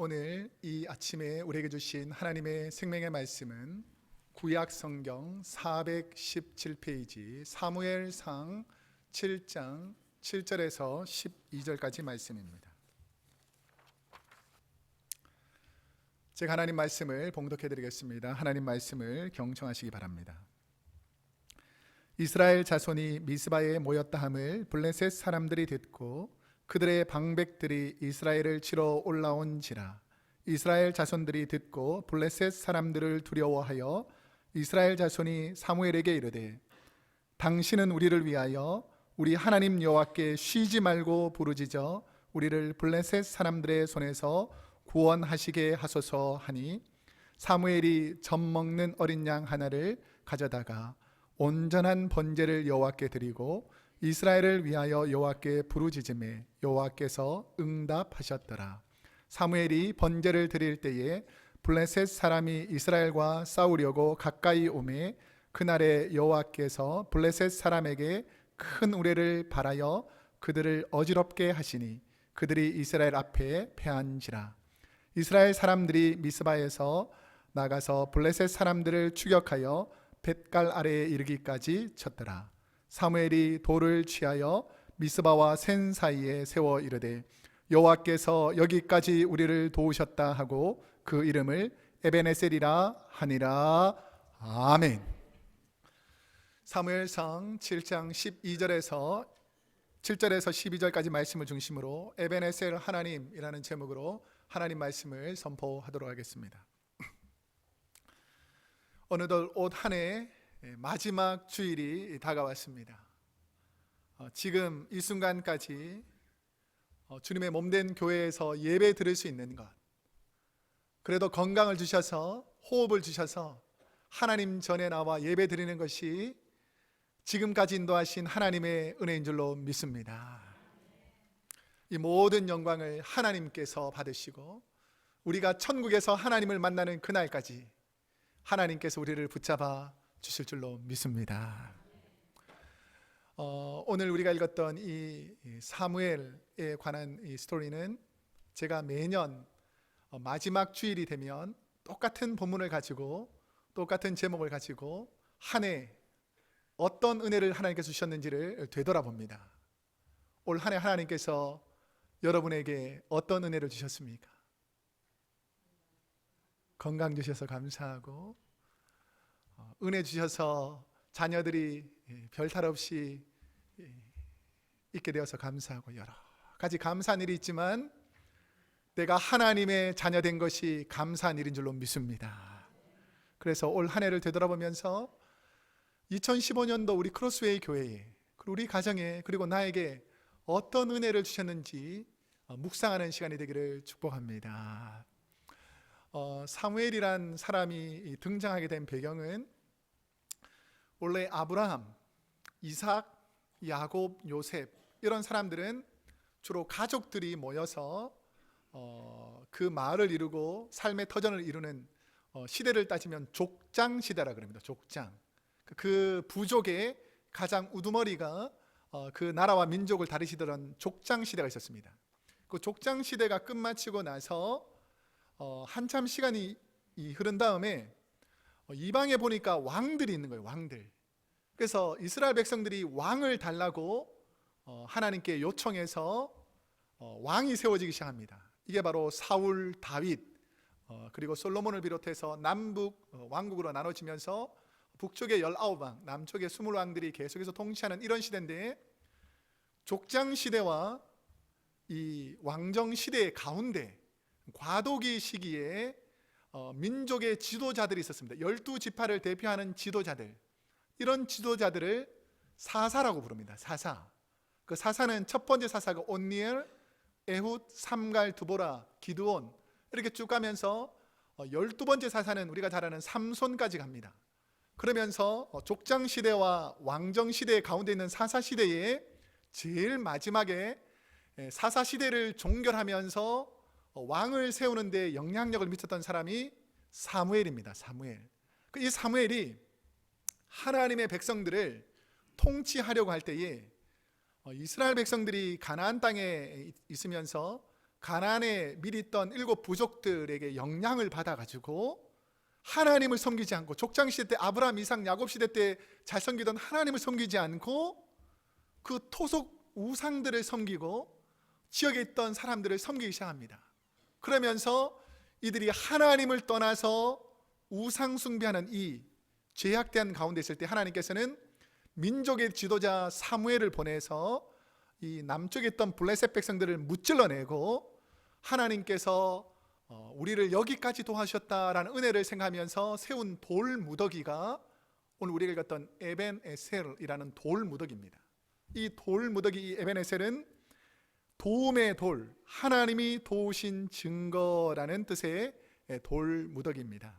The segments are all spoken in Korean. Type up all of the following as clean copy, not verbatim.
오늘 이 아침에 우리에게 주신 하나님의 생명의 말씀은 구약 성경 417페이지 사무엘상 7장 7절에서 12절까지 말씀입니다. 제가 하나님 말씀을 봉독해 드리겠습니다. 하나님 말씀을 경청하시기 바랍니다. 이스라엘 자손이 미스바에 모였다 함을 블레셋 사람들이 듣고 그들의 방백들이 이스라엘을 치러 올라온지라. 이스라엘 자손들이 듣고 블레셋 사람들을 두려워하여 이스라엘 자손이 사무엘에게 이르되 당신은 우리를 위하여 우리 하나님 여호와께 쉬지 말고 부르짖어 우리를 블레셋 사람들의 손에서 구원하시게 하소서 하니 사무엘이 젖 먹는 어린 양 하나를 가져다가 온전한 번제를 여호와께 드리고 이스라엘을 위하여 여호와께 부르짖음에 여호와께서 응답하셨더라. 사무엘이 번제를 드릴 때에 블레셋 사람이 이스라엘과 싸우려고 가까이 오매 그날에 여호와께서 블레셋 사람에게 큰 우레를 발하여 그들을 어지럽게 하시니 그들이 이스라엘 앞에 패한지라. 이스라엘 사람들이 미스바에서 나가서 블레셋 사람들을 추격하여 벳갈 아래에 이르기까지 쳤더라. 사무엘이 돌을 취하여 미스바와 센 사이에 세워 이르되 여호와께서 여기까지 우리를 도우셨다 하고 그 이름을 에베네셀이라 하니라. 아멘. 사무엘상 7장 12절에서 7절에서 12절까지 말씀을 중심으로 에베네셀 하나님이라는 제목으로 하나님 말씀을 선포하도록 하겠습니다. 어느덧 올 한 해 마지막 주일이 다가왔습니다. 지금 이 순간까지 주님의 몸된 교회에서 예배 드릴 수 있는 것, 그래도 건강을 주셔서 호흡을 주셔서 하나님 전에 나와 예배 드리는 것이 지금까지 인도하신 하나님의 은혜인 줄로 믿습니다. 이 모든 영광을 하나님께서 받으시고 우리가 천국에서 하나님을 만나는 그날까지 하나님께서 우리를 붙잡아 주실 줄로 믿습니다. 오늘 우리가 읽었던 이 사무엘에 관한 이 스토리는 제가 매년 마지막 주일이 되면 똑같은 본문을 가지고 똑같은 제목을 가지고 한 해 어떤 은혜를 하나님께서 주셨는지를 되돌아봅니다. 올 한 해 하나님께서 여러분에게 어떤 은혜를 주셨습니까? 건강 주셔서 감사하고 은혜 주셔서 자녀들이 별탈 없이 있게 되어서 감사하고 여러 가지 감사한 일이 있지만 내가 하나님의 자녀 된 것이 감사한 일인 줄로 믿습니다. 그래서 올 한 해를 되돌아보면서 2015년도 우리 크로스웨이 교회에 그리고 우리 가정에 그리고 나에게 어떤 은혜를 주셨는지 묵상하는 시간이 되기를 축복합니다. 사무엘이란 사람이 등장하게 된 배경은 원래 아브라함, 이삭, 야곱, 요셉 이런 사람들은 주로 가족들이 모여서 그 마을을 이루고 삶의 터전을 이루는 시대를 따지면 족장 시대라 그럽니다. 족장. 그 부족의 가장 우두머리가 그 나라와 민족을 다루시던 족장 시대가 있었습니다. 그 족장 시대가 끝마치고 나서 한참 시간이 흐른 다음에 이방에 보니까 왕들이 있는 거예요. 왕들. 그래서 이스라엘 백성들이 왕을 달라고 하나님께 요청해서 왕이 세워지기 시작합니다. 이게 바로 사울, 다윗 그리고 솔로몬을 비롯해서 남북 왕국으로 나눠지면서 북쪽의 19왕, 남쪽의 20왕들이 계속해서 통치하는 이런 시대인데 족장 시대와 이 왕정 시대의 가운데 과도기 시기에 민족의 지도자들이 있었습니다. 12지파를 대표하는 지도자들, 이런 지도자들을 사사라고 부릅니다. 사사. 그 사사는 첫 번째 사사가 온니엘, 에훗, 삼갈, 두보라, 기드온 이렇게 쭉 가면서 12번째 사사는 우리가 잘 아는 삼손까지 갑니다. 그러면서 족장 시대와 왕정 시대 가운데 있는 사사 시대에 제일 마지막에 사사 시대를 종결하면서 왕을 세우는 데 영향력을 미쳤던 사람이 사무엘입니다. 사무엘. 이 사무엘이 하나님의 백성들을 통치하려고 할 때에 이스라엘 백성들이 가나안 땅에 있으면서 가나안에 미리 있던 7 부족들에게 영향을 받아가지고 하나님을 섬기지 않고, 족장시대 때 아브라함, 이삭, 야곱 시대 때 잘 섬기던 하나님을 섬기지 않고 그 토속 우상들을 섬기고 지역에 있던 사람들을 섬기기 시작합니다. 그러면서 이들이 하나님을 떠나서 우상 숭배하는 이 죄악된 가운데 있을 때 하나님께서는 민족의 지도자 사무엘을 보내서 이 남쪽에 있던 블레셋 백성들을 무찔러내고, 하나님께서 우리를 여기까지 도와주셨다라는 은혜를 생각하면서 세운 돌 무더기가 오늘 우리가 읽었던 에벤에셀이라는 돌 무더기입니다. 이 돌 무더기, 이 에벤에셀은 도움의 돌, 하나님이 도우신 증거라는 뜻의 돌 무더기입니다.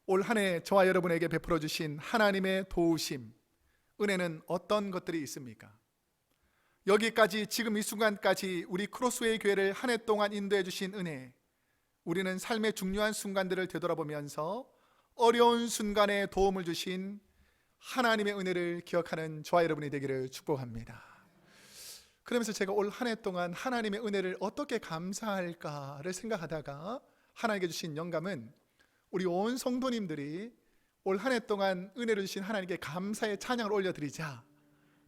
올 한 해 저와 여러분에게 베풀어 주신 하나님의 도우심, 은혜는 어떤 것들이 있습니까? 여기까지, 지금 이 순간까지 우리 크로스웨이 교회를 한 해 동안 인도해 주신 은혜, 우리는 삶의 중요한 순간들을 되돌아보면서 어려운 순간에 도움을 주신 하나님의 은혜를 기억하는 저와 여러분이 되기를 축복합니다. 그러면서 제가 올 한 해 동안 하나님의 은혜를 어떻게 감사할까를 생각하다가 하나님께 주신 영감은 우리 온 성도님들이 올 한 해 동안 은혜를 주신 하나님께 감사의 찬양을 올려드리자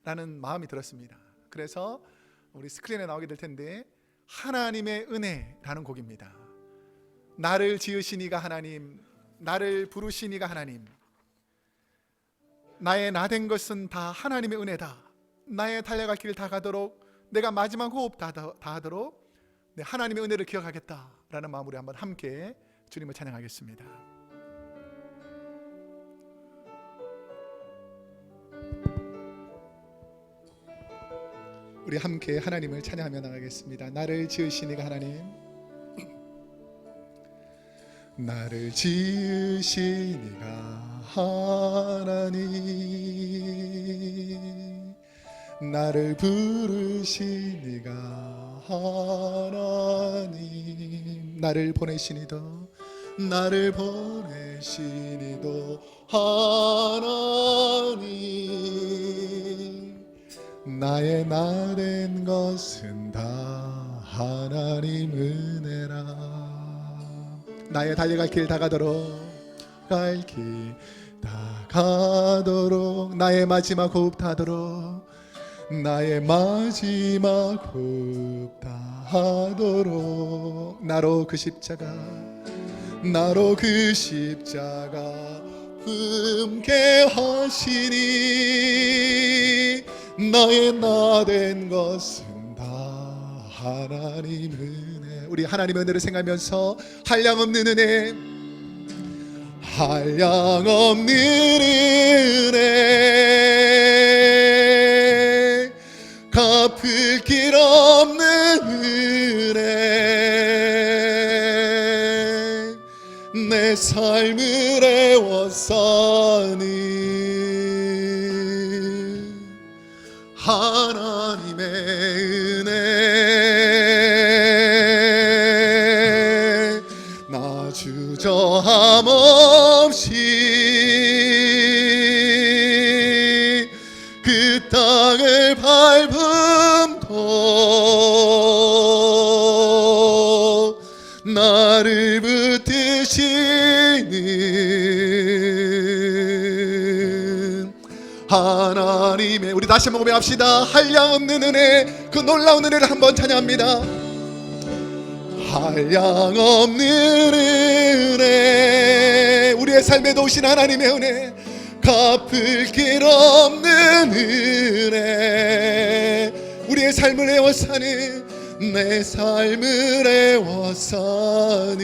라는 마음이 들었습니다. 그래서 우리 스크린에 나오게 될 텐데, 하나님의 은혜라는 곡입니다. 나를 지으신 이가 하나님, 나를 부르신 이가 하나님, 나의 나 된 것은 다 하나님의 은혜다. 나의 달려갈 길 다 가도록, 내가 마지막 호흡 다 하도록 하나님의 은혜를 기억하겠다라는 마음으로 한번 함께 주님을 찬양하겠습니다. 우리 함께 하나님을 찬양하며 나가겠습니다. 나를 지으신 이가 하나님, 나를 지으신 이가 하나님, 나를 부르신 이가 하나님, 나를 보내신 이도, 나를 보내신 이도 하나님, 나의 나 된 것은 다 하나님 은혜라. 나의 달려갈 길 다 가도록, 갈 길 다 가도록, 나의 마지막 호흡 다 하도록, 나의 마지막 호흡 다 하도록, 나로 그 십자가, 나로 그 십자가 품게 하시니, 나의 나 된 것은 다 하나님 은혜. 우리 하나님 은혜를 생각하면서 한량없는 은혜, 한량없는 은혜, 갚을 길 없는 은혜, 내 삶을 애워싸니 하나님의 은혜, 나 주저함 없이 그 땅을 밟음도 나를 붙드시는 하나님의, 우리 다시 한번 고백합시다. 한량없는 은혜, 그 놀라운 은혜를 한번 찬양합니다. 한량없는 은혜, 우리의 삶에 도우신 하나님의 은혜, 갚을 길 없는 은혜, 우리의 삶을 애워싸는, 내 삶을 애워싸는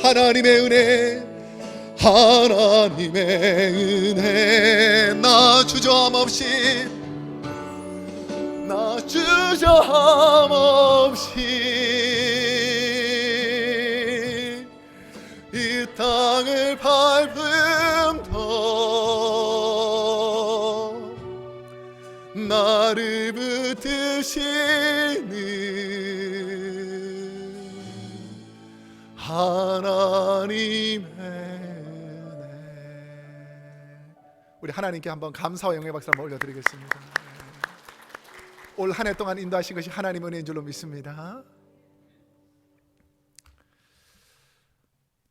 하나님의 은혜, 하나님의 은혜, 나 주저함 없이, 나 주저함 없이 이 땅을 밟음도 나를 붙드시는 하나님의 은혜. 우리 하나님께 한번 감사와 영광의 박수 한번 올려드리겠습니다. 올 한 해 동안 인도하신 것이 하나님의 은혜인 줄로 믿습니다.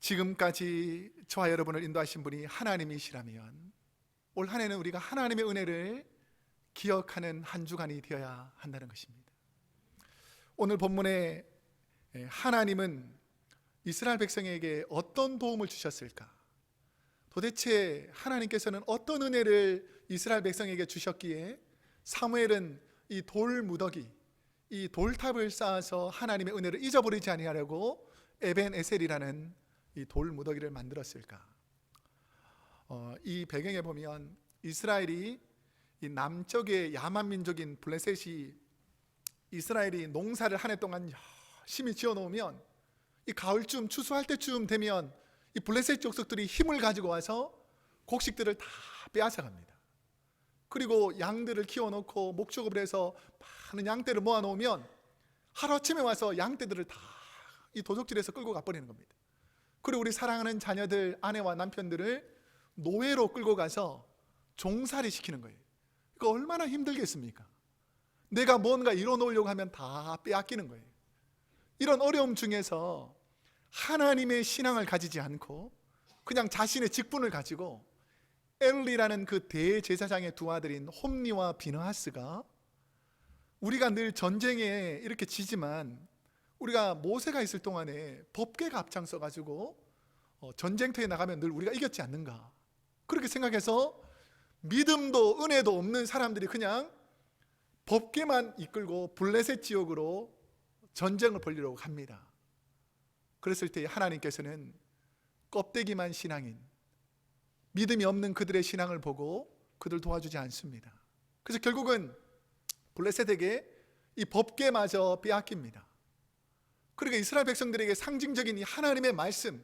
지금까지 저와 여러분을 인도하신 분이 하나님이시라면 올 한 해는 우리가 하나님의 은혜를 기억하는 한 주간이 되어야 한다는 것입니다. 오늘 본문에 하나님은 이스라엘 백성에게 어떤 도움을 주셨을까? 도대체 하나님께서는 어떤 은혜를 이스라엘 백성에게 주셨기에 사무엘은 이 돌무더기, 이 돌탑을 쌓아서 하나님의 은혜를 잊어버리지 아니하려고 에벤에셀이라는 이 돌무더기를 만들었을까? 이 배경에 보면 이스라엘이 이 남쪽의 야만 민족인 블레셋이 이스라엘이 농사를 한 해 동안 열심히 지어 놓으면 이 가을쯤 추수할 때쯤 되면 이 블레셋 족속들이 힘을 가지고 와서 곡식들을 다 빼앗아 갑니다. 그리고 양들을 키워놓고 목축업을 해서 많은 양떼를 모아놓으면 하루아침에 와서 양떼들을 다 이 도적질에서 끌고 가버리는 겁니다. 그리고 우리 사랑하는 자녀들, 아내와 남편들을 노예로 끌고 가서 종살이 시키는 거예요. 이거 얼마나 힘들겠습니까? 내가 뭔가 이뤄놓으려고 하면 다 빼앗기는 거예요. 이런 어려움 중에서 하나님의 신앙을 가지지 않고 그냥 자신의 직분을 가지고 엘리라는 그 대제사장의 두 아들인 홈니와 비느하스가, 우리가 늘 전쟁에 이렇게 지지만 우리가 모세가 있을 동안에 법궤가 앞장서 가지고 전쟁터에 나가면 늘 우리가 이겼지 않는가, 그렇게 생각해서 믿음도 은혜도 없는 사람들이 그냥 법궤만 이끌고 블레셋 지역으로 전쟁을 벌이려고 갑니다. 그랬을 때 하나님께서는 껍데기만 신앙인, 믿음이 없는 그들의 신앙을 보고 그들 도와주지 않습니다. 그래서 결국은 블레셋에게 이 법궤마저 빼앗깁니다. 그러니까 이스라엘 백성들에게 상징적인 이 하나님의 말씀,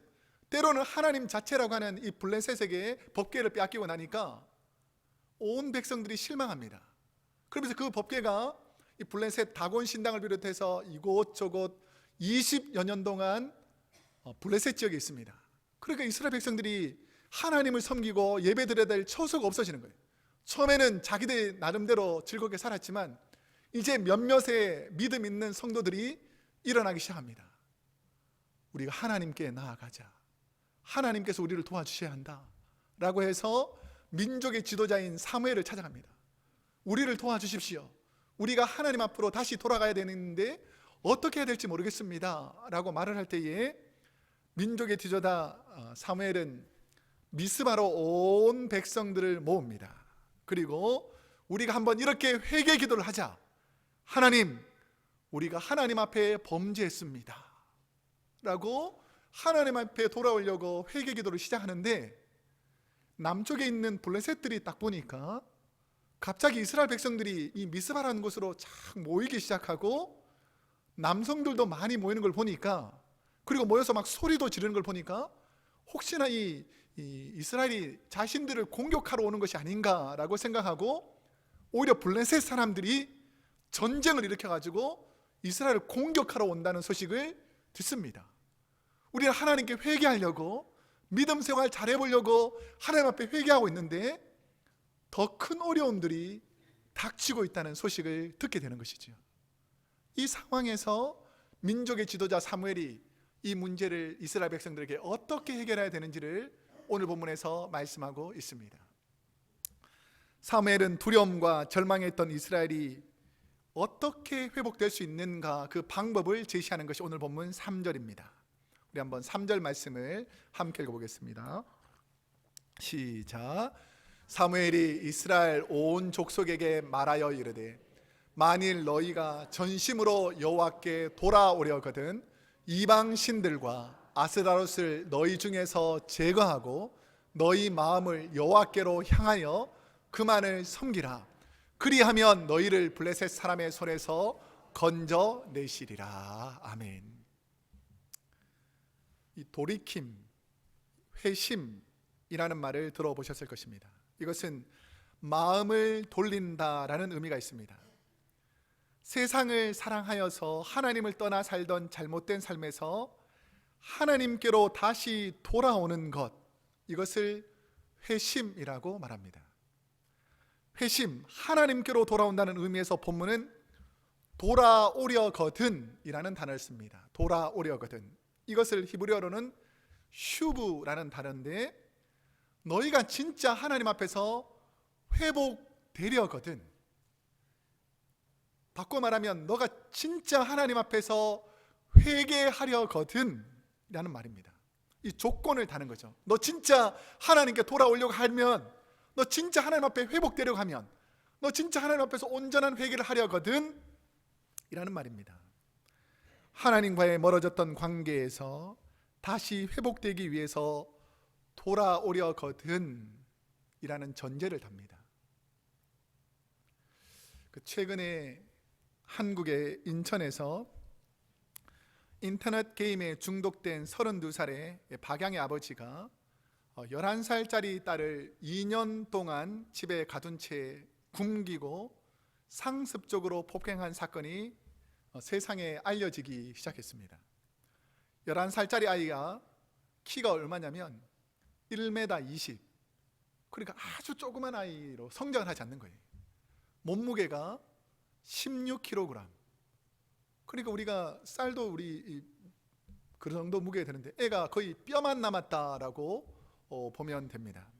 때로는 하나님 자체라고 하는 이 블레셋에게 법궤를 빼앗기고 나니까 온 백성들이 실망합니다. 그러면서 그 법궤가 이 블레셋 다곤 신당을 비롯해서 이곳저곳 20여 년 동안 블레셋 지역에 있습니다. 그러니까 이스라엘 백성들이 하나님을 섬기고 예배드려야 될 처소가 없어지는 거예요. 처음에는 자기들 나름대로 즐겁게 살았지만 이제 몇몇의 믿음 있는 성도들이 일어나기 시작합니다. 우리가 하나님께 나아가자, 하나님께서 우리를 도와주셔야 한다 라고 해서 민족의 지도자인 사무엘을 찾아갑니다. 우리를 도와주십시오. 우리가 하나님 앞으로 다시 돌아가야 되는데 어떻게 해야 될지 모르겠습니다 라고 말을 할 때에 민족의 지도자 사무엘은 미스바로 온 백성들을 모읍니다. 그리고 우리가 한번 이렇게 회개 기도를 하자. 하나님, 우리가 하나님 앞에 범죄했습니다 라고 하나님 앞에 돌아오려고 회개 기도를 시작하는데, 남쪽에 있는 블레셋들이 딱 보니까 갑자기 이스라엘 백성들이 이 미스바라는 곳으로 착 모이기 시작하고 남성들도 많이 모이는 걸 보니까, 그리고 모여서 막 소리도 지르는 걸 보니까 혹시나 이 이스라엘이 자신들을 공격하러 오는 것이 아닌가라고 생각하고 오히려 블레셋 사람들이 전쟁을 일으켜가지고 이스라엘을 공격하러 온다는 소식을 듣습니다. 우리는 하나님께 회개하려고 믿음 생활 잘해보려고 하나님 앞에 회개하고 있는데 더 큰 어려움들이 닥치고 있다는 소식을 듣게 되는 것이죠. 이 상황에서 민족의 지도자 사무엘이 이 문제를 이스라엘 백성들에게 어떻게 해결해야 되는지를 오늘 본문에서 말씀하고 있습니다. 사무엘은 두려움과 절망에 있던 이스라엘이 어떻게 회복될 수 있는가, 그 방법을 제시하는 것이 오늘 본문 3절입니다. 우리 한번 3절 말씀을 함께 읽어보겠습니다. 시작. 사무엘이 이스라엘 온 족속에게 말하여 이르되 만일 너희가 전심으로 여호와께 돌아오려거든 이방 신들과 아스다롯을 너희 중에서 제거하고 너희 마음을 여호와께로 향하여 그만을 섬기라. 그리하면 너희를 블레셋 사람의 손에서 건져내시리라. 아멘. 이 돌이킴, 회심이라는 말을 들어보셨을 것입니다. 이것은 마음을 돌린다라는 의미가 있습니다. 세상을 사랑하여서 하나님을 떠나 살던 잘못된 삶에서 하나님께로 다시 돌아오는 것, 이것을 회심이라고 말합니다. 회심, 하나님께로 돌아온다는 의미에서 본문은 돌아오려거든이라는 단어를 씁니다. 돌아오려거든. 이것을 히브리어로는 슈브라는 단어인데, 너희가 진짜 하나님 앞에서 회복되려거든, 바꿔 말하면 너가 진짜 하나님 앞에서 회개하려거든 라는 말입니다. 이 조건을 다는 거죠. 너 진짜 하나님께 돌아오려고 하면, 너 진짜 하나님 앞에 회복되려고 하면, 너 진짜 하나님 앞에서 온전한 회개를 하려거든 이라는 말입니다. 하나님과의 멀어졌던 관계에서 다시 회복되기 위해서 돌아오려거든 이라는 전제를 답니다. 최근에 한국의 인천에서 인터넷 게임에 중독된 32살의 박양의 아버지가 11살짜리 딸을 2년 동안 집에 가둔 채 굶기고 상습적으로 폭행한 사건이 세상에 알려지기 시작했습니다. 11살짜리 아이가 키가 얼마냐면 1m 20, 그러니까 아주 조그만 아이로 성장을 하지 않는 거예요. 몸무게가 16kg, 그러니까 우리가 쌀도 우리 그 정도 무게 되는데 애가 거의 뼈만 남았다라고 보면 됩니다.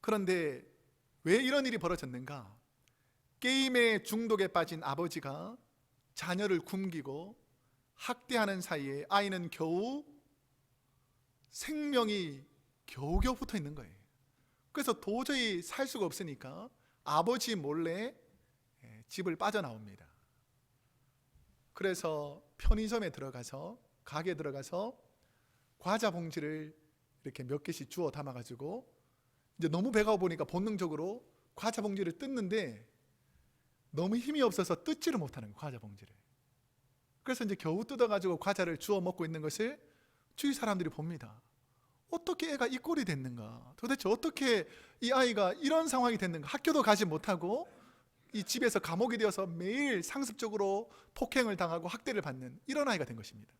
그런데 왜 이런 일이 벌어졌는가? 게임의 중독에 빠진 아버지가 자녀를 굶기고 학대하는 사이에 아이는 겨우 생명이 겨우겨우 붙어 있는 거예요. 그래서 도저히 살 수가 없으니까 아버지 몰래 집을 빠져나옵니다. 그래서 편의점에 들어가서, 가게에 들어가서 과자 봉지를 이렇게 몇 개씩 주워 담아가지고, 이제 너무 배가 고프니까 본능적으로 과자 봉지를 뜯는데 너무 힘이 없어서 뜯지를 못하는 거예요, 과자 봉지를. 그래서 이제 겨우 뜯어가지고 과자를 주워 먹고 있는 것을 주위 사람들이 봅니다. 어떻게 애가 이 꼴이 됐는가? 도대체 어떻게 이 아이가 이런 상황이 됐는가? 학교도 가지 못하고 이 집에서 감옥이 되어서 매일 상습적으로 폭행을 당하고 학대를 받는 이런 아이가 된 것입니다.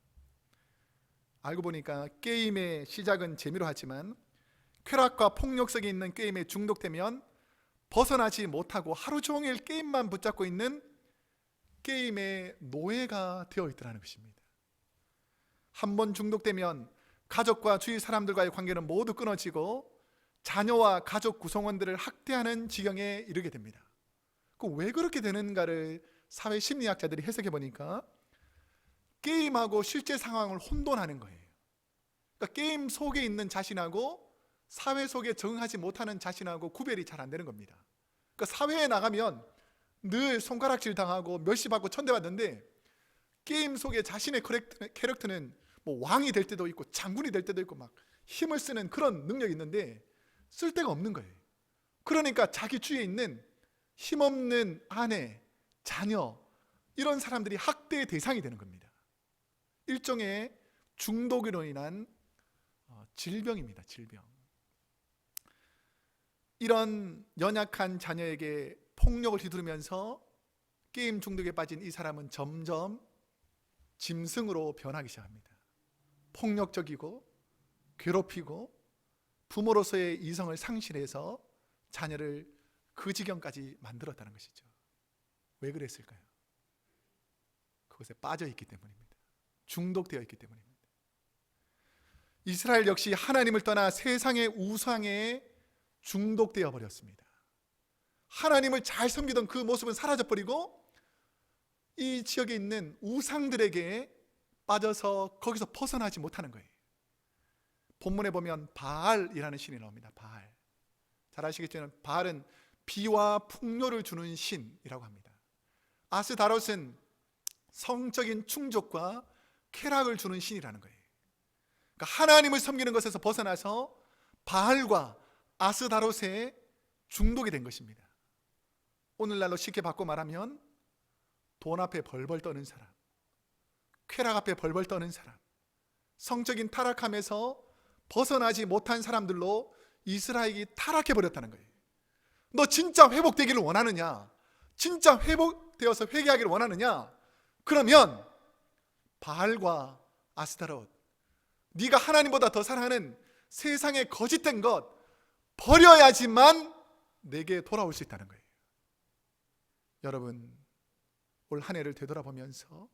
알고 보니까 게임의 시작은 재미로 하지만 쾌락과 폭력성이 있는 게임에 중독되면 벗어나지 못하고 하루 종일 게임만 붙잡고 있는 게임의 노예가 되어 있더라는 것입니다. 한번 중독되면 가족과 주위 사람들과의 관계는 모두 끊어지고 자녀와 가족 구성원들을 학대하는 지경에 이르게 됩니다. 왜 그렇게 되는가를 사회심리학자들이 해석해 보니까 게임하고 실제 상황을 혼돈하는 거예요. 그러니까 게임 속에 있는 자신하고 사회 속에 적응하지 못하는 자신하고 구별이 잘 안 되는 겁니다. 그러니까 사회에 나가면 늘 손가락질 당하고 멸시받고 천대받는데 게임 속에 자신의 캐릭터는 뭐 왕이 될 때도 있고 장군이 될 때도 있고 막 힘을 쓰는 그런 능력이 있는데 쓸 데가 없는 거예요. 그러니까 자기 주위에 있는 힘없는 아내, 자녀, 이런 사람들이 학대의 대상이 되는 겁니다. 일종의 중독으로 인한 질병입니다. 질병. 이런 연약한 자녀에게 폭력을 휘두르면서 게임 중독에 빠진 이 사람은 점점 짐승으로 변하기 시작합니다. 폭력적이고 괴롭히고 부모로서의 이성을 상실해서 자녀를 그 지경까지 만들었다는 것이죠. 왜 그랬을까요? 그것에 빠져 있기 때문입니다. 중독되어 있기 때문입니다. 이스라엘 역시 하나님을 떠나 세상의 우상에 중독되어 버렸습니다. 하나님을 잘 섬기던 그 모습은 사라져버리고 이 지역에 있는 우상들에게 빠져서 거기서 벗어나지 못하는 거예요. 본문에 보면 바알이라는 신이 나옵니다. 바알. 잘 아시겠지만 바알은 비와 풍요를 주는 신이라고 합니다. 아스다롯은 성적인 충족과 쾌락을 주는 신이라는 거예요. 그러니까 하나님을 섬기는 것에서 벗어나서 바알과 아스다롯에 중독이 된 것입니다. 오늘날로 쉽게 바꿔 말하면 돈 앞에 벌벌 떠는 사람, 쾌락 앞에 벌벌 떠는 사람, 성적인 타락함에서 벗어나지 못한 사람들로 이스라엘이 타락해버렸다는 거예요. 너 진짜 회복되기를 원하느냐? 진짜 회복되어서 회개하기를 원하느냐? 그러면 바알과 아스타롯, 네가 하나님보다 더 사랑하는 세상의 거짓된 것 버려야지만 내게 돌아올 수 있다는 거예요. 여러분, 올 한 해를 되돌아보면서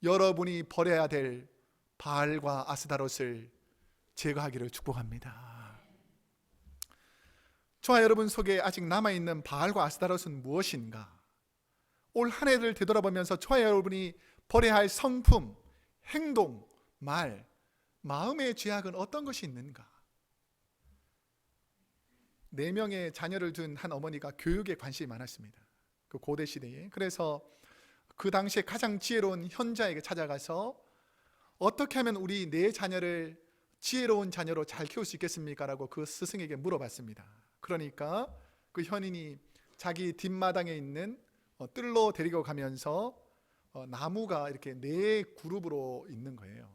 여러분이 버려야 될 바알과 아스다롯을 제거하기를 축복합니다. 저와 여러분 속에 아직 남아있는 바알과 아스다롯은 무엇인가? 올 한 해를 되돌아보면서 저와 여러분이 버려야 할 성품, 행동, 말, 마음의 죄악은 어떤 것이 있는가? 4명의 자녀를 둔 한 어머니가 교육에 관심이 많았습니다. 그 고대 시대에. 그래서 그 당시에 가장 지혜로운 현자에게 찾아가서 어떻게 하면 우리 4자녀를 지혜로운 자녀로 잘 키울 수 있겠습니까? 라고 그 스승에게 물어봤습니다. 그러니까 그 현인이 자기 뒷마당에 있는 뜰로 데리고 가면서 나무가 이렇게 4그룹으로 있는 거예요.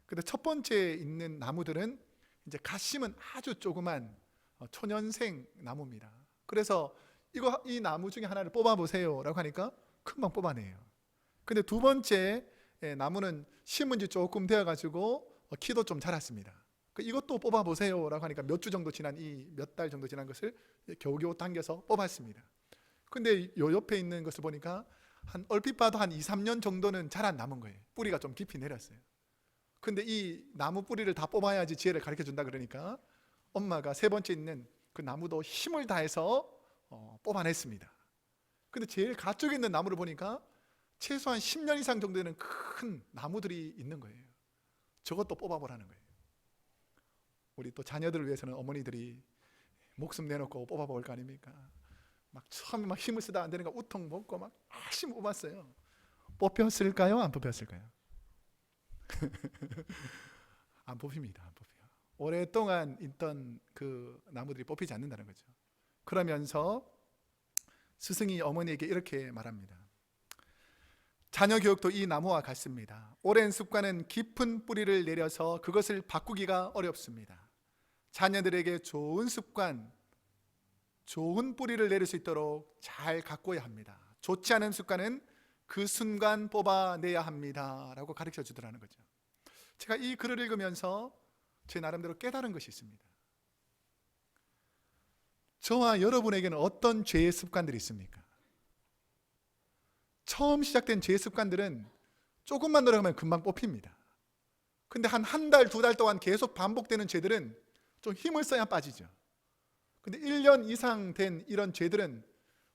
근데 첫 번째 있는 나무들은 이제 갓 심은 아주 조그만 초년생 나무입니다. 그래서 이 나무 중에 하나를 뽑아보세요 라고 하니까 금방 뽑아내요. 근데 두 번째 나무는 심은 지 조금 되어가지고 키도 좀 자랐습니다. 이것도 뽑아보세요 라고 하니까 몇 주 정도 지난 몇 달 정도 지난 것을 겨우겨우 당겨서 뽑았습니다. 근데 요 옆에 있는 것을 보니까 한 얼핏 봐도 한 2, 3년 정도는 자란 나무인 거예요. 뿌리가 좀 깊이 내렸어요. 근데 이 나무 뿌리를 다 뽑아야지 지혜를 가르쳐 준다 그러니까 엄마가 세 번째 있는 그 나무도 힘을 다해서 뽑아냈습니다. 근데 제일 가쪽에 있는 나무를 보니까 최소한 10년 이상 정도 되는 큰 나무들이 있는 거예요. 저것도 뽑아보라는 거예요. 우리 또 자녀들을 위해서는 어머니들이 목숨 내놓고 뽑아볼 거 아닙니까? 막 처음에 막 힘을 쓰다 안 되니까 우통 먹고 막 열심히 뽑았어요. 뽑혔을까요? 안 뽑혔을까요? 안 뽑힙니다. 안 뽑혀요. 오랫동안 있던 그 나무들이 뽑히지 않는다는 거죠. 그러면서 스승이 어머니에게 이렇게 말합니다. 자녀 교육도 이 나무와 같습니다. 오랜 습관은 깊은 뿌리를 내려서 그것을 바꾸기가 어렵습니다. 자녀들에게 좋은 습관, 좋은 뿌리를 내릴 수 있도록 잘 가꿔야 합니다. 좋지 않은 습관은 그 순간 뽑아내야 합니다 라고 가르쳐 주더라는 거죠. 제가 이 글을 읽으면서 제 나름대로 깨달은 것이 있습니다. 저와 여러분에게는 어떤 죄의 습관들이 있습니까? 처음 시작된 죄의 습관들은 조금만 노력하면 금방 뽑힙니다. 근데 한 달, 2달 동안 계속 반복되는 죄들은 좀 힘을 써야 빠지죠. 근데 1년 이상 된 이런 죄들은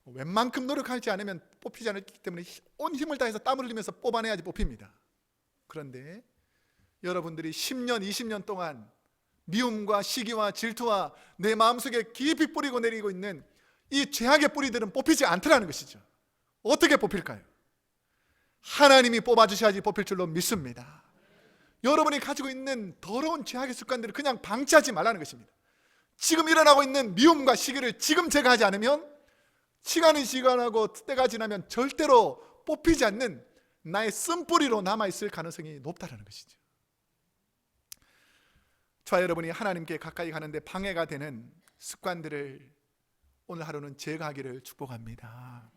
웬만큼 노력하지 않으면 뽑히지 않기 때문에 온 힘을 다해서 땀을 흘리면서 뽑아내야지 뽑힙니다. 그런데 여러분들이 10년, 20년 동안 미움과 시기와 질투와 내 마음속에 깊이 뿌리고 내리고 있는 이 죄악의 뿌리들은 뽑히지 않더라는 것이죠. 어떻게 뽑힐까요? 하나님이 뽑아주셔야지 뽑힐 줄로 믿습니다. 여러분이 가지고 있는 더러운 죄악의 습관들을 그냥 방치하지 말라는 것입니다. 지금 일어나고 있는 미움과 시기를 지금 제거하지 않으면 시간이 지나고 때가 지나면 절대로 뽑히지 않는 나의 쓴뿌리로 남아있을 가능성이 높다는 것이죠. 저와 여러분이 하나님께 가까이 가는데 방해가 되는 습관들을 오늘 하루는 제거하기를 축복합니다.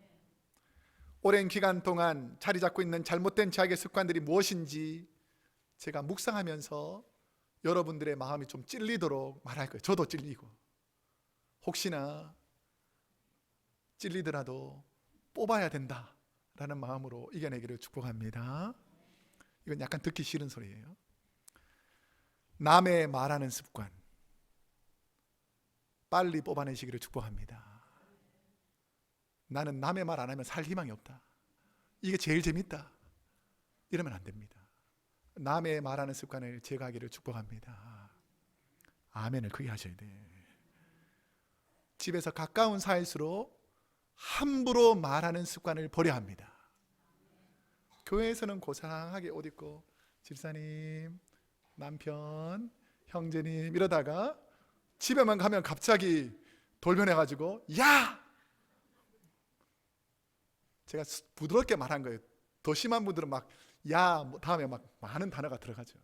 오랜 기간 동안 자리 잡고 있는 잘못된 죄악의 습관들이 무엇인지 제가 묵상하면서 여러분들의 마음이 좀 찔리도록 말할 거예요. 저도 찔리고 혹시나 찔리더라도 뽑아야 된다라는 마음으로 이겨내기를 축복합니다. 이건 약간 듣기 싫은 소리예요. 남의 말하는 습관 빨리 뽑아내시기를 축복합니다. 나는 남의 말 안 하면 살 희망이 없다. 이게 제일 재밌다. 이러면 안 됩니다. 남의 말하는 습관을 제거하기를 축복합니다. 아멘을 크게 하셔야 돼. 집에서 가까운 사이일수록 함부로 말하는 습관을 버려야 합니다. 교회에서는 고상하게 옷 입고 집사님, 남편, 형제님 이러다가 집에만 가면 갑자기 돌변해가지고 야! 제가 부드럽게 말한 거예요. 더 심한 분들은 막 야 다음에 막 많은 단어가 들어가죠.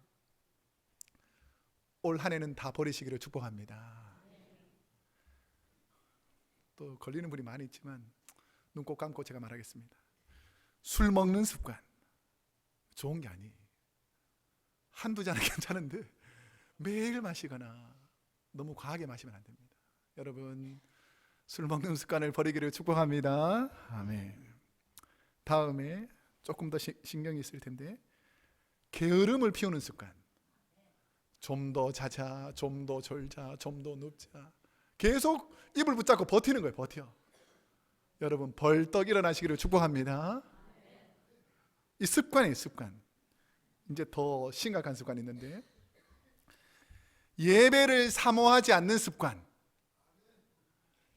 올 한 해는 다 버리시기를 축복합니다. 또 걸리는 분이 많이 있지만 눈 꼭 감고 제가 말하겠습니다. 술 먹는 습관 좋은 게 아니에요. 한두 잔은 괜찮은데 매일 마시거나 너무 과하게 마시면 안 됩니다. 여러분 술 먹는 습관을 버리기를 축복합니다. 아멘. 다음에 조금 더 신경이 있을 텐데, 게으름을 피우는 습관. 좀 더 자자, 좀 더 졸자, 좀 더 눕자. 계속 입을 붙잡고 버티는 거예요. 버텨. 여러분 벌떡 일어나시기를 축복합니다. 이 습관이에요. 습관. 이제 더 심각한 습관이 있는데, 예배를 사모하지 않는 습관.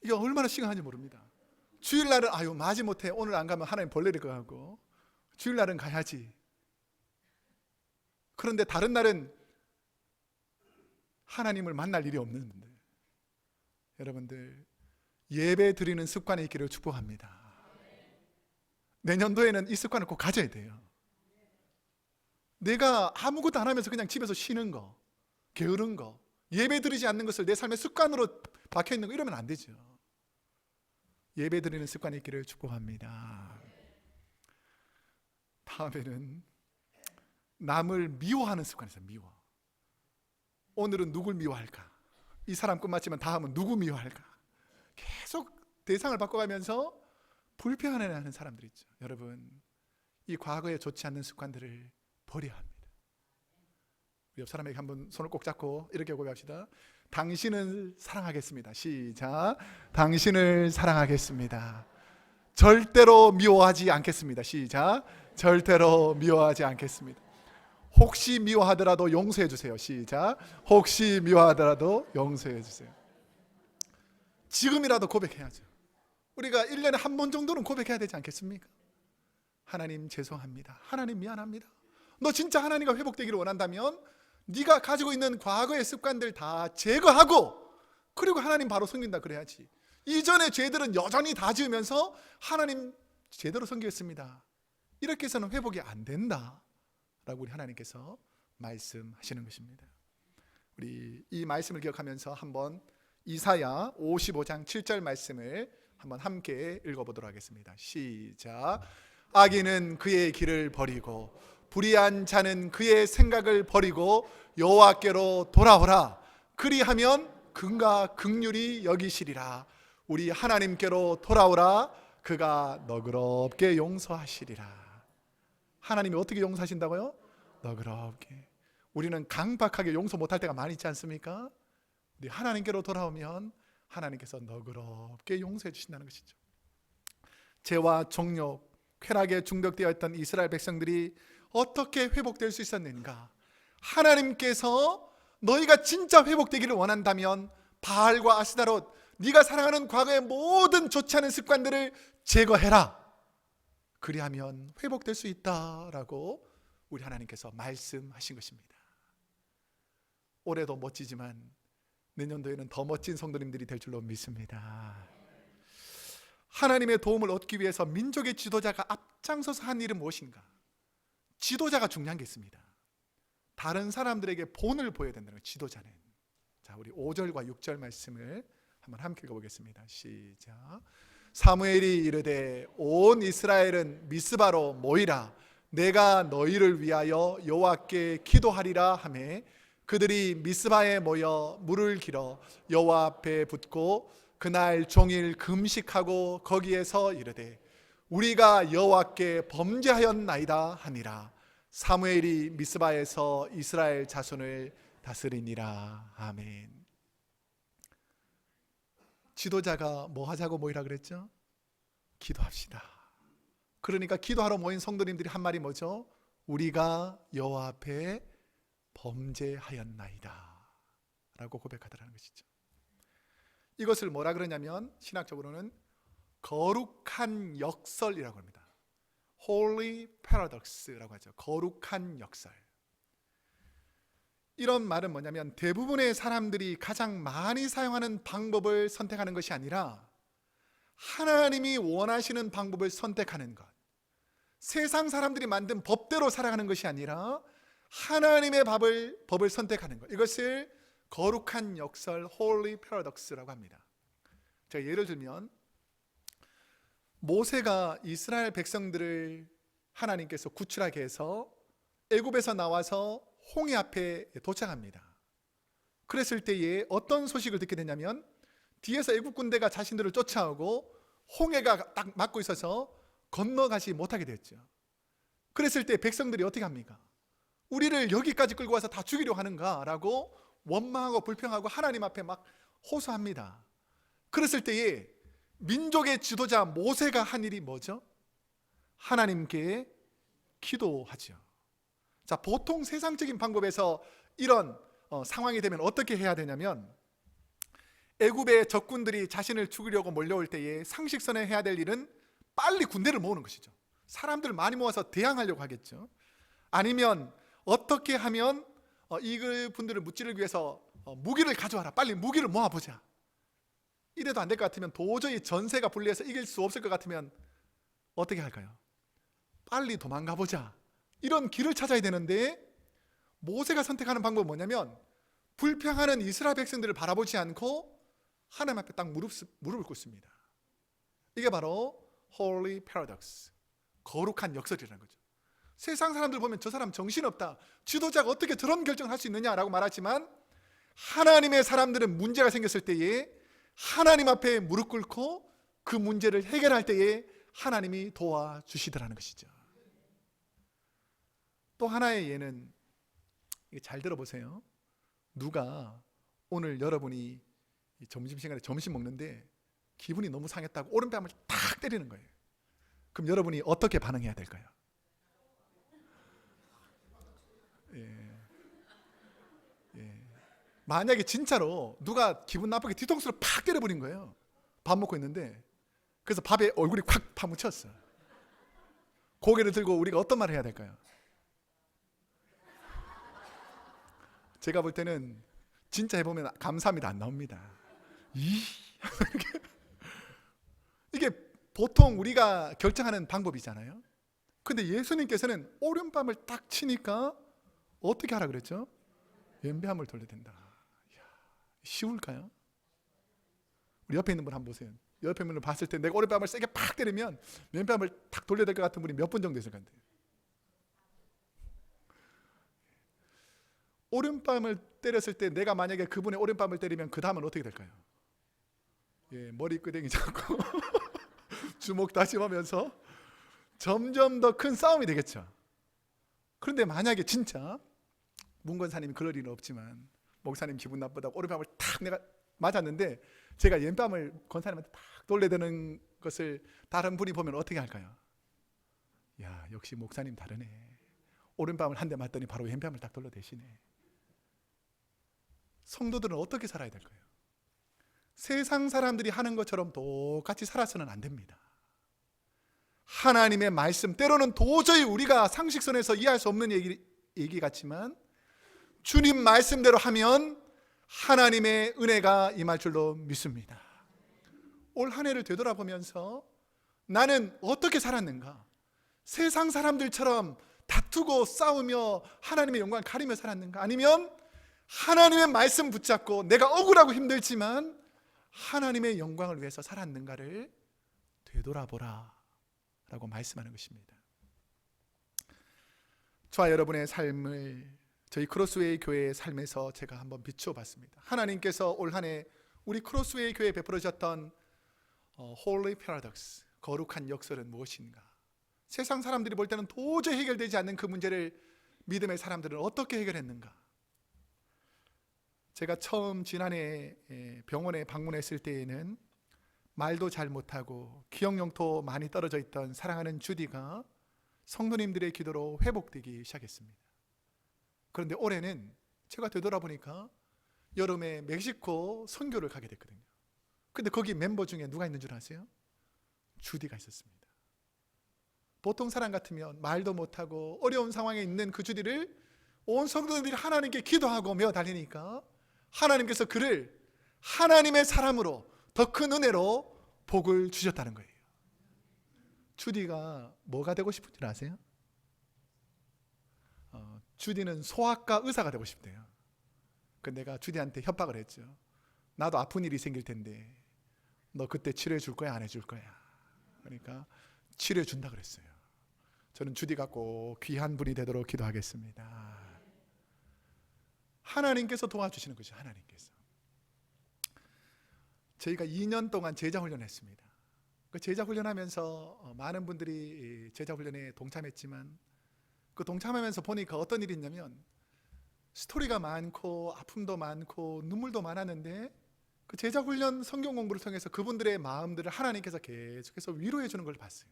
이게 얼마나 심각한지 모릅니다. 주일날은 아유 마지못해 오늘 안 가면 하나님 벌 내릴 거 같고, 주일날은 가야지. 그런데 다른 날은 하나님을 만날 일이 없는데, 여러분들 예배 드리는 습관이 있기를 축복합니다. 내년도에는 이 습관을 꼭 가져야 돼요. 내가 아무것도 안 하면서 그냥 집에서 쉬는 거, 게으른 거, 예배 드리지 않는 것을 내 삶의 습관으로 박혀 있는 거, 이러면 안 되죠. 예배 드리는 습관이 있기를 축복합니다. 다음에는 남을 미워하는 습관이 있어요. 미워. 오늘은 누굴 미워할까? 이 사람 끝마치면 다음은 누구 미워할까? 계속 대상을 바꿔가면서 불평하는 사람들 있죠. 여러분, 이 과거에 좋지 않는 습관들을 버려야 합니다. 옆 사람에게 한번 손을 꼭 잡고 이렇게 고백합시다. 당신을 사랑하겠습니다. 시작. 당신을 사랑하겠습니다. 절대로 미워하지 않겠습니다. 시작. 절대로 미워하지 않겠습니다. 혹시 미워하더라도 용서해 주세요. 시작. 혹시 미워하더라도 용서해 주세요. 지금이라도 고백해야죠. 우리가 1년에 한 번 정도는 고백해야 되지 않겠습니까? 하나님 죄송합니다. 하나님 미안합니다. 너 진짜 하나님과 회복되기를 원한다면 네가 가지고 있는 과거의 습관들 다 제거하고, 그리고 하나님 바로 섬긴다 그래야지. 이전의 죄들은 여전히 다 지으면서 하나님 제대로 섬기겠습니다, 이렇게 해서는 회복이 안 된다 라고 우리 하나님께서 말씀하시는 것입니다. 우리 이 말씀을 기억하면서 한번 이사야 55장 7절 말씀을 한번 함께 읽어보도록 하겠습니다. 시작. 악인은 그의 길을 버리고 불의한 자는 그의 생각을 버리고 여호와께로 돌아오라. 그리하면 긍과 긍휼히 여기시리라. 우리 하나님께로 돌아오라. 그가 너그럽게 용서하시리라. 하나님이 어떻게 용서하신다고요? 너그럽게. 우리는 강박하게 용서 못할 때가 많이 있지 않습니까? 우리 하나님께로 돌아오면 하나님께서 너그럽게 용서해 주신다는 것이죠. 죄와 종욕, 쾌락에 중독되어 있던 이스라엘 백성들이 어떻게 회복될 수 있었는가? 하나님께서 너희가 진짜 회복되기를 원한다면 바알과 아스타롯, 네가 사랑하는 과거의 모든 좋지 않은 습관들을 제거해라. 그리하면 회복될 수 있다라고 우리 하나님께서 말씀하신 것입니다. 올해도 멋지지만 내년도에는 더 멋진 성도님들이 될 줄로 믿습니다. 하나님의 도움을 얻기 위해서 민족의 지도자가 앞장서서 한 일은 무엇인가? 지도자가 중요한 게 있습니다. 다른 사람들에게 본을 보여야 된다는 거예요. 지도자는. 자, 우리 5절과 6절 말씀을 한번 함께 읽어보겠습니다. 시작. 사무엘이 이르되 온 이스라엘은 미스바로 모이라. 내가 너희를 위하여 여호와께 기도하리라 하매 그들이 미스바에 모여 물을 길어 여호와 앞에 붓고 그날 종일 금식하고 거기에서 이르되 우리가 여호와께 범죄하였나이다 하니라. 사무엘이 미스바에서 이스라엘 자손을 다스리니라. 아멘. 지도자가 뭐 하자고 모이라 그랬죠? 기도합시다. 그러니까 기도하러 모인 성도님들이 한 말이 뭐죠? 우리가 여호와 앞에 범죄하였나이다 라고 고백하더라는 것이죠. 이것을 뭐라 그러냐면 신학적으로는 거룩한 역설이라고 합니다. Holy Paradox라고 하죠. 거룩한 역설. 이런 말은 뭐냐면 대부분의 사람들이 가장 많이 사용하는 방법을 선택하는 것이 아니라 하나님이 원하시는 방법을 선택하는 것. 세상 사람들이 만든 법대로 살아가는 것이 아니라 하나님의 법을 선택하는 것. 이것을 거룩한 역설 Holy Paradox라고 합니다. 제가 예를 들면 모세가 이스라엘 백성들을 하나님께서 구출하게 해서 애굽에서 나와서 홍해 앞에 도착합니다. 그랬을 때에 어떤 소식을 듣게 되냐면 뒤에서 애굽 군대가 자신들을 쫓아오고 홍해가 딱 막고 있어서 건너가지 못하게 됐죠. 그랬을 때 백성들이 어떻게 합니까? 우리를 여기까지 끌고 와서 다 죽이려 하는가? 라고 원망하고 불평하고 하나님 앞에 막 호소합니다. 그랬을 때에 민족의 지도자 모세가 한 일이 뭐죠? 하나님께 기도하죠. 자, 보통 세상적인 방법에서 이런 상황이 되면 어떻게 해야 되냐면, 애굽의 적군들이 자신을 죽이려고 몰려올 때에 상식선에 해야 될 일은 빨리 군대를 모으는 것이죠. 사람들을 많이 모아서 대항하려고 하겠죠. 아니면 어떻게 하면 이분들을 무찌르기 위해서 무기를 가져와라, 빨리 무기를 모아보자. 이래도 안 될 것 같으면, 도저히 전세가 불리해서 이길 수 없을 것 같으면 어떻게 할까요? 빨리 도망가 보자, 이런 길을 찾아야 되는데, 모세가 선택하는 방법은 뭐냐면, 불평하는 이스라엘 백성들을 바라보지 않고 하나님 앞에 딱 무릎을 꿇습니다. 이게 바로 Holy Paradox, 거룩한 역설이라는 거죠. 세상 사람들 보면 저 사람 정신없다, 지도자가 어떻게 저런 결정을 할 수 있느냐라고 말하지만, 하나님의 사람들은 문제가 생겼을 때에 하나님 앞에 무릎 꿇고 그 문제를 해결할 때에 하나님이 도와주시더라는 것이죠. 또 하나의 예는, 잘 들어보세요. 누가 오늘 여러분이 점심시간에 점심 먹는데 기분이 너무 상했다고 오른뺨을 탁 때리는 거예요. 그럼 여러분이 어떻게 반응해야 될까요? 만약에 진짜로 누가 기분 나쁘게 뒤통수를 팍 때려버린 거예요. 밥 먹고 있는데. 그래서 밥에 얼굴이 콱 파묻혔어. 고개를 들고 우리가 어떤 말을 해야 될까요? 제가 볼 때는 진짜 해보면 감사합니다 안 나옵니다. 이게 보통 우리가 결정하는 방법이잖아요. 근데 예수님께서는 오른밤을 딱 치니까 어떻게 하라 그랬죠? 왼뺨을 돌려야 된다. 이야, 쉬울까요? 우리 옆에 있는 분 한번 보세요. 옆에 있는 분을 봤을 때 내가 오른뺨을 세게 팍 때리면 왼뺨을 탁 돌려야 될 것 같은 분이 몇 분 정도 있을 것 같아요? 오른뺨을 때렸을 때 내가 만약에 그분의 오른뺨을 때리면 그 다음은 어떻게 될까요? 머리끄댕이 잡고 주먹 다짐하면서 점점 더 큰 싸움이 되겠죠. 그런데 만약에 진짜 문 권사님이 그럴 일은 없지만, 목사님 기분 나쁘다고 오른뺨을 탁 내가 맞았는데 제가 왼뺨을 권사님한테 탁 돌려대는 것을 다른 분이 보면 어떻게 할까요? 야, 역시 목사님 다르네. 오른뺨을 한 대 맞더니 바로 왼뺨을 딱 돌려대시네. 성도들은 어떻게 살아야 될까요? 세상 사람들이 하는 것처럼 똑같이 살아서는 안 됩니다. 하나님의 말씀, 때로는 도저히 우리가 상식선에서 이해할 수 없는 얘기 같지만 주님 말씀대로 하면 하나님의 은혜가 임할 줄로 믿습니다. 올 한 해를 되돌아보면서 나는 어떻게 살았는가? 세상 사람들처럼 다투고 싸우며 하나님의 영광을 가리며 살았는가? 아니면 하나님의 말씀 붙잡고 내가 억울하고 힘들지만 하나님의 영광을 위해서 살았는가를 되돌아보라 라고 말씀하는 것입니다. 저와 여러분의 삶을 저희 크로스웨이 교회의 삶에서 제가 한번 비추어 봤습니다. 하나님께서 올 한 해 우리 크로스웨이 교회에 베풀어 주셨던 Holy Paradox, 거룩한 역설은 무엇인가? 세상 사람들이 볼 때는 도저히 해결되지 않는 그 문제를 믿음의 사람들은 어떻게 해결했는가? 제가 처음 지난해 병원에 방문했을 때에는 말도 잘 못하고 기억력도 많이 떨어져 있던 사랑하는 주디가 성도님들의 기도로 회복되기 시작했습니다. 그런데 올해는 제가 되돌아보니까 여름에 멕시코 선교를 가게 됐거든요. 근데 거기 멤버 중에 누가 있는 줄 아세요? 주디가 있었습니다. 보통 사람 같으면 말도 못하고 어려운 상황에 있는 그 주디를 온 성도들이 하나님께 기도하고 달리니까 하나님께서 그를 하나님의 사람으로 더 큰 은혜로 복을 주셨다는 거예요. 주디가 뭐가 되고 싶은 줄 아세요? 주디는 소아과 의사가 되고 싶대요. 그 내가 주디한테 협박을 했죠. 나도 아픈 일이 생길 텐데 너 그때 치료해 줄 거야, 안 해줄 거야? 그러니까 치료해 준다 그랬어요. 저는 주디가 꼭 귀한 분이 되도록 기도하겠습니다. 하나님께서 도와주시는 거죠. 하나님께서. 저희가 2년 동안 제자 훈련했습니다. 그 제자 훈련하면서 많은 분들이 제자 훈련에 동참했지만 그 동참하면서 보니까 어떤 일이 있냐면 스토리가 많고 아픔도 많고 눈물도 많았는데 그 제자 훈련 성경 공부를 통해서 그분들의 마음들을 하나님께서 계속해서 위로해 주는 걸 봤어요.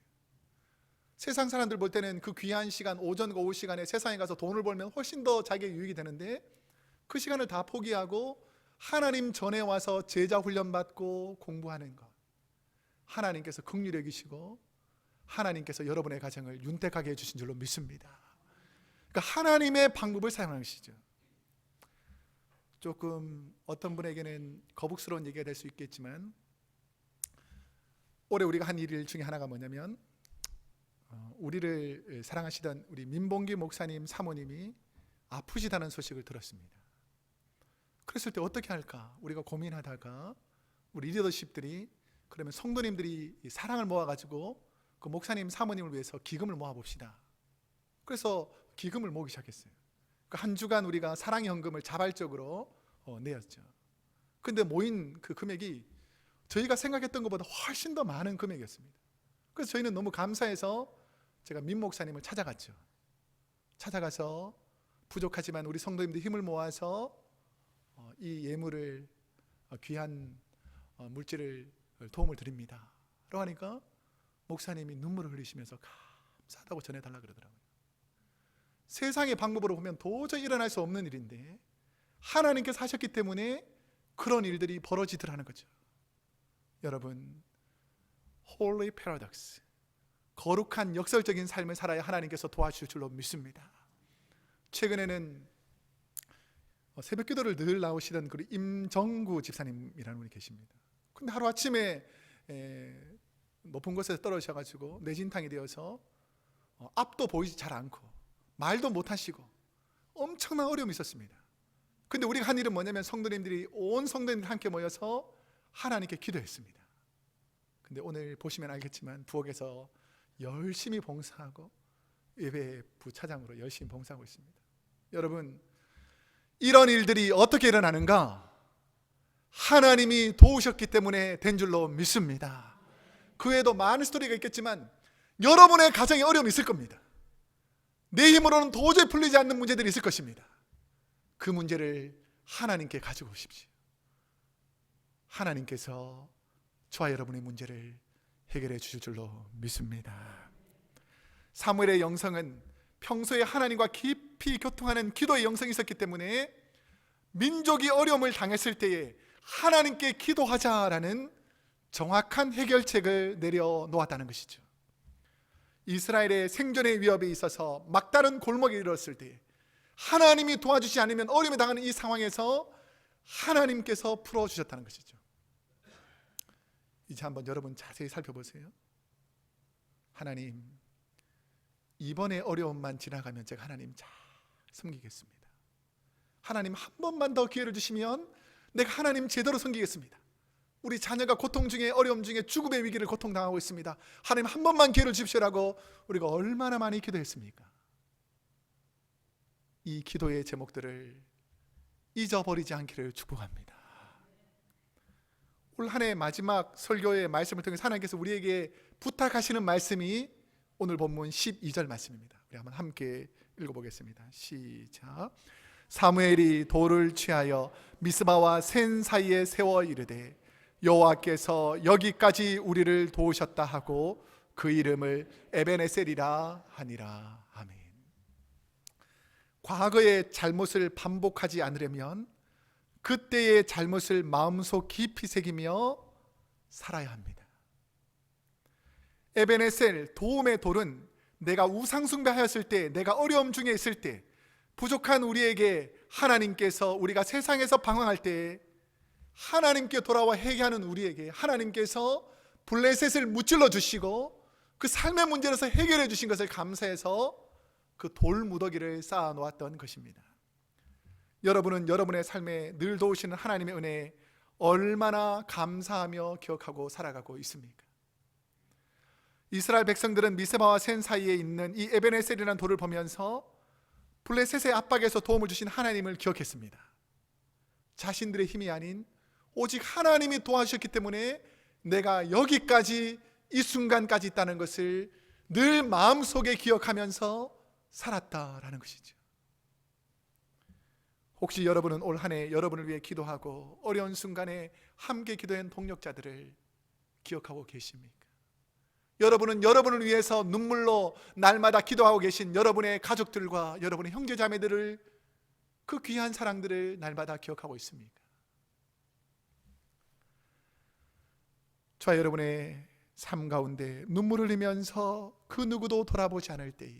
세상 사람들 볼 때는 그 귀한 시간, 오전과 오후 시간에 세상에 가서 돈을 벌면 훨씬 더 자기의 유익이 되는데 그 시간을 다 포기하고 하나님 전에 와서 제자 훈련 받고 공부하는 것, 하나님께서 긍휼히 여기시고 하나님께서 여러분의 가정을 윤택하게 해주신 줄로 믿습니다. 그러니까 하나님의 방법을 사용하시죠. 조금 어떤 분에게는 거북스러운 얘기가 될 수 있겠지만 올해 우리가 한 일 중에 하나가 뭐냐면 우리를 사랑하시던 우리 민봉기 목사님 사모님이 아프시다는 소식을 들었습니다. 그랬을 때 어떻게 할까 우리가 고민하다가 우리 리더십들이 그러면 성도님들이 사랑을 모아가지고 그 목사님 사모님을 위해서 기금을 모아봅시다. 그래서 기금을 모으기 시작했어요. 한 주간 우리가 사랑의 헌금을 자발적으로 내었죠. 근데 모인 그 금액이 저희가 생각했던 것보다 훨씬 더 많은 금액이었습니다. 그래서 저희는 너무 감사해서 제가 민 목사님을 찾아갔죠. 찾아가서 부족하지만 우리 성도님들 힘을 모아서 이 예물을 귀한 물질을 도움을 드립니다 라고 하니까 목사님이 눈물을 흘리시면서 감사하다고 전해달라 그러더라고요. 세상의 방법으로 보면 도저히 일어날 수 없는 일인데 하나님께서 하셨기 때문에 그런 일들이 벌어지더라는 거죠. 여러분, Holy Paradox, 거룩한 역설적인 삶을 살아야 하나님께서 도와주실 줄로 믿습니다. 최근에는 새벽 기도를 늘 나오시던 그 임정구 집사님이라는 분이 계십니다. 근데 하루아침에 높은 곳에서 떨어지셔가지고 뇌진탕이 되어서 앞도 보이지 잘 않고 말도 못하시고 엄청난 어려움이 있었습니다. 근데 우리가 한 일은 뭐냐면 성도님들이 온 성도님들 함께 모여서 하나님께 기도했습니다. 근데 오늘 보시면 알겠지만 부엌에서 열심히 봉사하고 예배 부차장으로 열심히 봉사하고 있습니다. 여러분, 이런 일들이 어떻게 일어나는가? 하나님이 도우셨기 때문에 된 줄로 믿습니다. 그 외에도 많은 스토리가 있겠지만 여러분의 가정에 어려움이 있을 겁니다. 내 힘으로는 도저히 풀리지 않는 문제들이 있을 것입니다. 그 문제를 하나님께 가지고 오십시오. 하나님께서 저와 여러분의 문제를 해결해 주실 줄로 믿습니다. 사무엘의 영성은 평소에 하나님과 깊이 교통하는 기도의 영성이 있었기 때문에 민족이 어려움을 당했을 때에 하나님께 기도하자라는 정확한 해결책을 내려놓았다는 것이죠. 이스라엘의 생존의 위협에 있어서 막다른 골목에 이르렀을 때 하나님이 도와주지 않으면 어려움에 당하는 이 상황에서 하나님께서 풀어주셨다는 것이죠. 이제 한번 여러분 자세히 살펴보세요. 하나님, 이번에 어려움만 지나가면 제가 하나님 잘 섬기겠습니다. 하나님 한 번만 더 기회를 주시면 내가 하나님 제대로 섬기겠습니다. 우리 자녀가 고통 중에 어려움 중에 죽음의 위기를 고통당하고 있습니다. 하나님 한 번만 기회를 주십시오라고 우리가 얼마나 많이 기도했습니까? 이 기도의 제목들을 잊어버리지 않기를 축복합니다. 올 한 해 마지막 설교의 말씀을 통해서 하나님께서 우리에게 부탁하시는 말씀이 오늘 본문 12절 말씀입니다. 우리 한번 함께 읽어보겠습니다. 시작. 사무엘이 돌을 취하여 미스바와 센 사이에 세워 이르되 여호와께서 여기까지 우리를 도우셨다 하고 그 이름을 에벤에셀이라 하니라. 아멘. 과거의 잘못을 반복하지 않으려면 그때의 잘못을 마음속 깊이 새기며 살아야 합니다. 에벤에셀, 도움의 돌은 내가 우상숭배하였을 때, 내가 어려움 중에 있을 때, 부족한 우리에게 하나님께서 우리가 세상에서 방황할 때 하나님께 돌아와 회개하는 우리에게 하나님께서 블레셋을 무찔러 주시고 그 삶의 문제로서 해결해 주신 것을 감사해서 그 돌무더기를 쌓아 놓았던 것입니다. 여러분은 여러분의 삶에 늘 도우시는 하나님의 은혜에 얼마나 감사하며 기억하고 살아가고 있습니까? 이스라엘 백성들은 미스바와 센 사이에 있는 이 에벤에셀이라는 돌을 보면서 블레셋의 압박에서 도움을 주신 하나님을 기억했습니다. 자신들의 힘이 아닌 오직 하나님이 도와주셨기 때문에 내가 여기까지 이 순간까지 있다는 것을 늘 마음속에 기억하면서 살았다라는 것이죠. 혹시 여러분은 올 한 해 여러분을 위해 기도하고 어려운 순간에 함께 기도한 동력자들을 기억하고 계십니까? 여러분은 여러분을 위해서 눈물로 날마다 기도하고 계신 여러분의 가족들과 여러분의 형제자매들을, 그 귀한 사랑들을 날마다 기억하고 있습니까? 저와 여러분의 삶 가운데 눈물을 흘리면서 그 누구도 돌아보지 않을 때에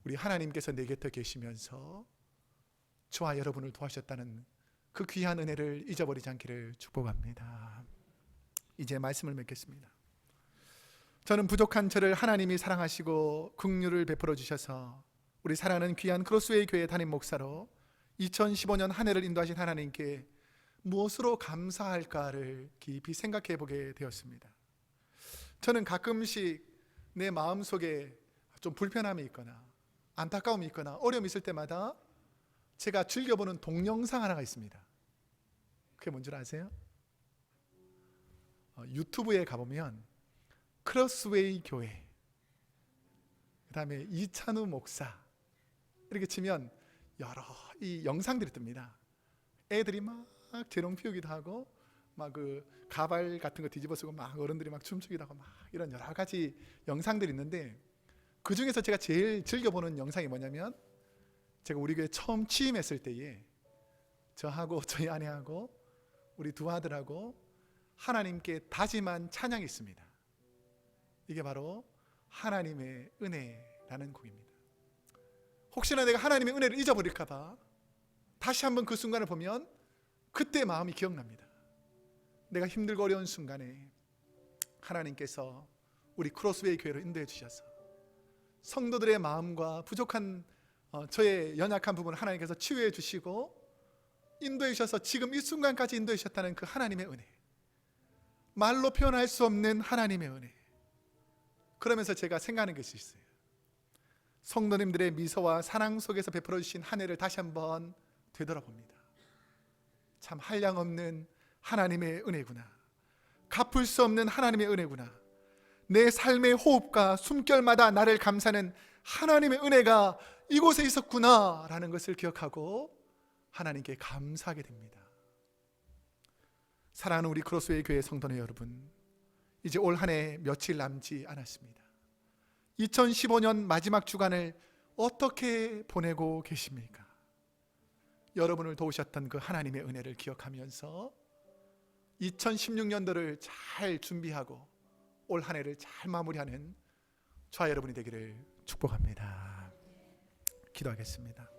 우리 하나님께서 내 곁에 계시면서 저와 여러분을 도와주셨다는 그 귀한 은혜를 잊어버리지 않기를 축복합니다. 이제 말씀을 맺겠습니다. 저는 부족한 저를 하나님이 사랑하시고 긍휼을 베풀어 주셔서 우리 사랑하는 귀한 크로스웨이 교회 담임 목사로 2015년 한 해를 인도하신 하나님께 무엇으로 감사할까를 깊이 생각해 보게 되었습니다. 저는 가끔씩 내 마음속에 좀 불편함이 있거나 안타까움이 있거나 어려움이 있을 때마다 제가 즐겨보는 동영상 하나가 있습니다. 그게 뭔지 아세요? 유튜브에 가보면 크로스웨이 교회, 그 다음에 이찬우 목사 이렇게 치면 여러 이 영상들이 뜹니다. 애들이 막 재롱 피우기도 하고 막 그 가발 같은 거 뒤집어 쓰고 막 어른들이 막 춤추기도 하고 막 이런 여러 가지 영상들이 있는데, 그 중에서 제가 제일 즐겨보는 영상이 뭐냐면, 제가 우리 교회 처음 취임했을 때에 저하고 저희 아내하고 우리 두 아들하고 하나님께 다짐한 찬양이 있습니다. 이게 바로 하나님의 은혜라는 곡입니다. 혹시나 내가 하나님의 은혜를 잊어버릴까 봐 다시 한번 그 순간을 보면 그때 마음이 기억납니다. 내가 힘들고 어려운 순간에 하나님께서 우리 크로스웨이 교회로 인도해 주셔서 성도들의 마음과 부족한 저의 연약한 부분을 하나님께서 치유해 주시고 인도해 주셔서 지금 이 순간까지 인도해 주셨다는 그 하나님의 은혜, 말로 표현할 수 없는 하나님의 은혜. 그러면서 제가 생각하는 것이 있어요. 성도님들의 미소와 사랑 속에서 베풀어 주신 한 해를 다시 한번 되돌아봅니다. 참 한량없는 하나님의 은혜구나, 갚을 수 없는 하나님의 은혜구나, 내 삶의 호흡과 숨결마다 나를 감싸는 하나님의 은혜가 이곳에 있었구나 라는 것을 기억하고 하나님께 감사하게 됩니다. 사랑하는 우리 크로스웨이 교회 성도님 여러분, 이제 올 한 해 며칠 남지 않았습니다. 2015년 마지막 주간을 어떻게 보내고 계십니까? 여러분을 도우셨던 그 하나님의 은혜를 기억하면서 2016년도를 잘 준비하고 올 한 해를 잘 마무리하는 저와 여러분이 되기를 축복합니다. 기도하겠습니다.